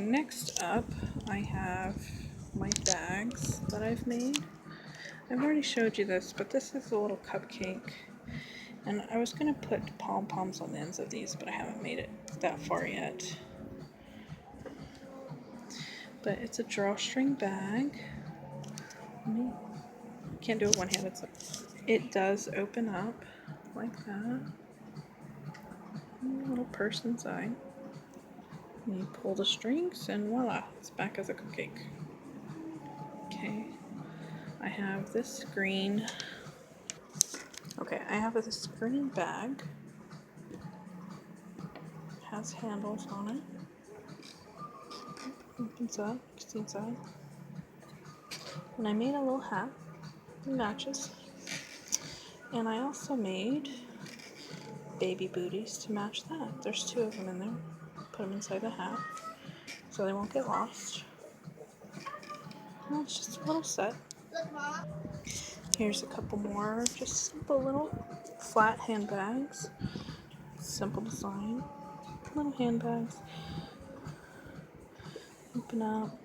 next up I have my bags that I've made. I've already showed you this, but this is a little cupcake. And I was going to put pom-poms on the ends of these, but I haven't made it that far yet. But it's a drawstring bag. Can't do it one-handed, so it does open up like that. A little purse inside. And you pull the strings and voila, it's back as a cupcake. Okay, I have this green. Okay, I have this green bag. It has handles on it. Opens up, you can see inside. And I made a little hat. It matches. And I also made baby booties to match that. There's 2 of them in there. Put them inside the hat so they won't get lost. Well, it's just a little set. Here's a couple more, just simple little flat handbags. Simple design. Little handbags. Open up.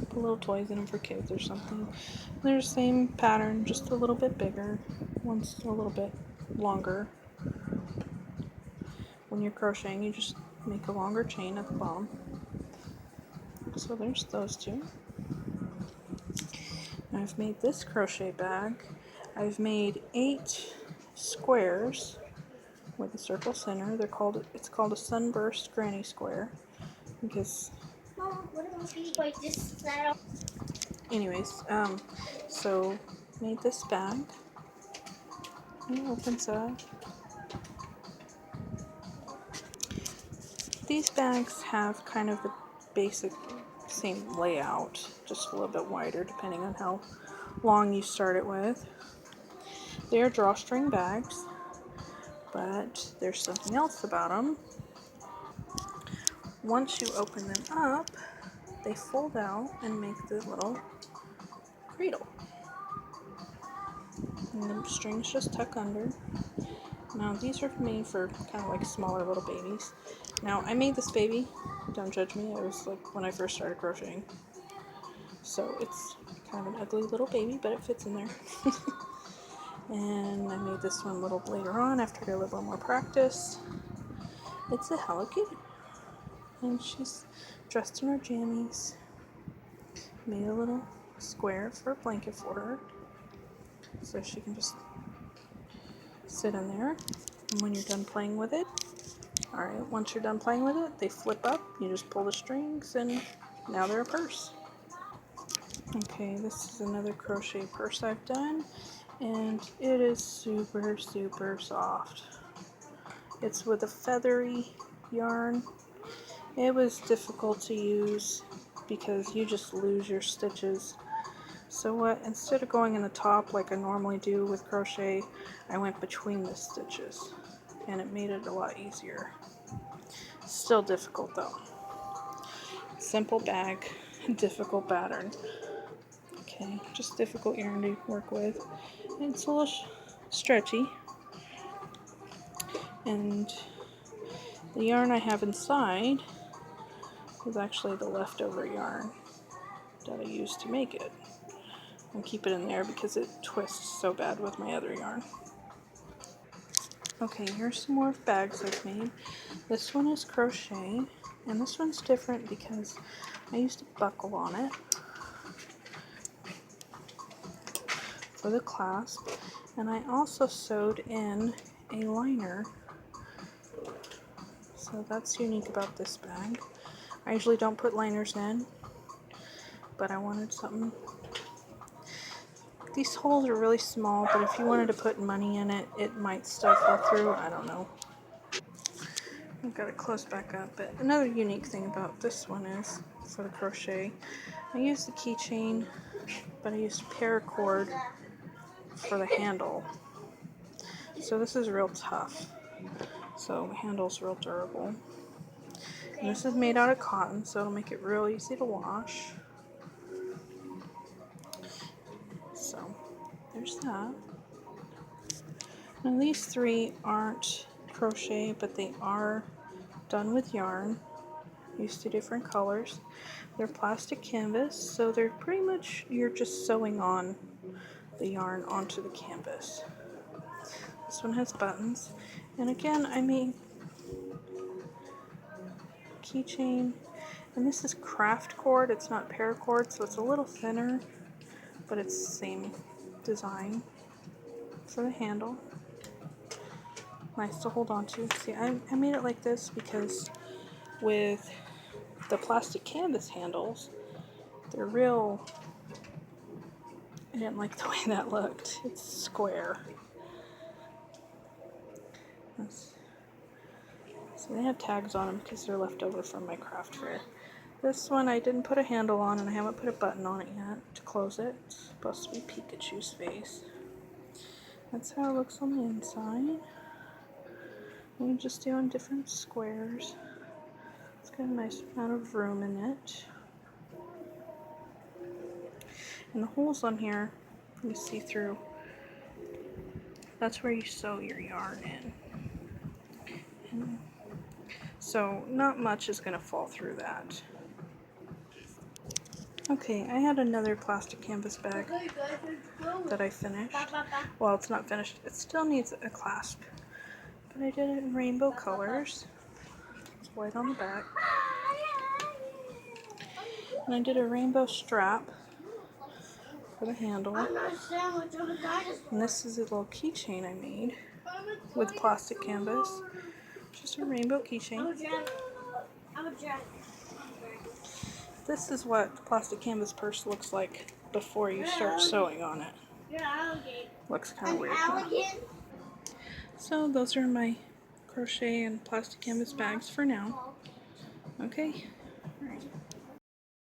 Put little toys in them for kids or something. They're the same pattern, just a little bit bigger. One's a little bit longer. When you're crocheting, you just make a longer chain at the bottom. So there's those 2. I've made this crochet bag. I've made 8 squares with a circle center. It's called a sunburst granny square because. Mom, what about these? Like this set? Anyways, so made this bag. And it opens up. These bags have kind of the basic same layout, just a little bit wider depending on how long you start it with. They are drawstring bags, but there's something else about them. Once you open them up, they fold out and make the little cradle. And the strings just tuck under. Now these are made for kind of like smaller little babies. Now I made this baby, don't judge me, it was like when I first started crocheting. So it's kind of an ugly little baby, but it fits in there. And I made this one a little later on after I got a little more practice. It's a Hello Kitty. And she's dressed in her jammies. Made a little square for a blanket for her. So she can just sit in there. And when you're done playing with it, alright, once you're done playing with it, they flip up. You just pull the strings and now they're a purse. Okay, this is another crochet purse I've done. And it is super, super soft. It's with a feathery yarn. It was difficult to use because you just lose your stitches. So what, instead of going in the top like I normally do with crochet, I went between the stitches and it made it a lot easier. Still difficult though. Simple bag, difficult pattern. Okay, just difficult yarn to work with. And it's a little stretchy. And the yarn I have inside is actually the leftover yarn that I used to make it. I'll keep it in there because it twists so bad with my other yarn. Okay, here's some more bags I've made. This one is crochet, and this one's different because I used a buckle on it for the clasp, and I also sewed in a liner. So that's unique about this bag. I usually don't put liners in, but I wanted something. These holes are really small, but if you wanted to put money in it, it might still fall through. I don't know. I've got it closed back up, but another unique thing about this one is, for the crochet, I used the keychain, but I used paracord for the handle. So this is real tough. So the handle's real durable. And this is made out of cotton, so it'll make it real easy to wash. So there's that. Now these 3 aren't crochet, but they are done with yarn. Used to different colors. They're plastic canvas, so they're pretty much, you're just sewing on the yarn onto the canvas. This one has buttons. And again, I made keychain. And this is craft cord. It's not paracord, so it's a little thinner, but it's the same design for the handle. Nice to hold on to. See, I made it like this because with the plastic canvas handles, they're real. I didn't like the way that looked. It's square. So they have tags on them because they're left over from my craft fair. This one I didn't put a handle on, and I haven't put a button on it yet to close it. It's supposed to be Pikachu's face. That's how it looks on the inside. And you just do on different squares. It's got a nice amount of room in it. And the holes on here, you see through. That's where you sew your yarn in. And so not much is going to fall through that. Okay, I had another plastic canvas bag that I finished. Well, it's not finished. It still needs a clasp. But I did it in rainbow colors. It's white on the back. And I did a rainbow strap for the handle. And this is a little keychain I made with plastic canvas. Just a rainbow keychain. This is what the plastic canvas purse looks like before you start sewing on it. Looks kind of weird. Huh? So those are my crochet and plastic canvas bags for now. Okay,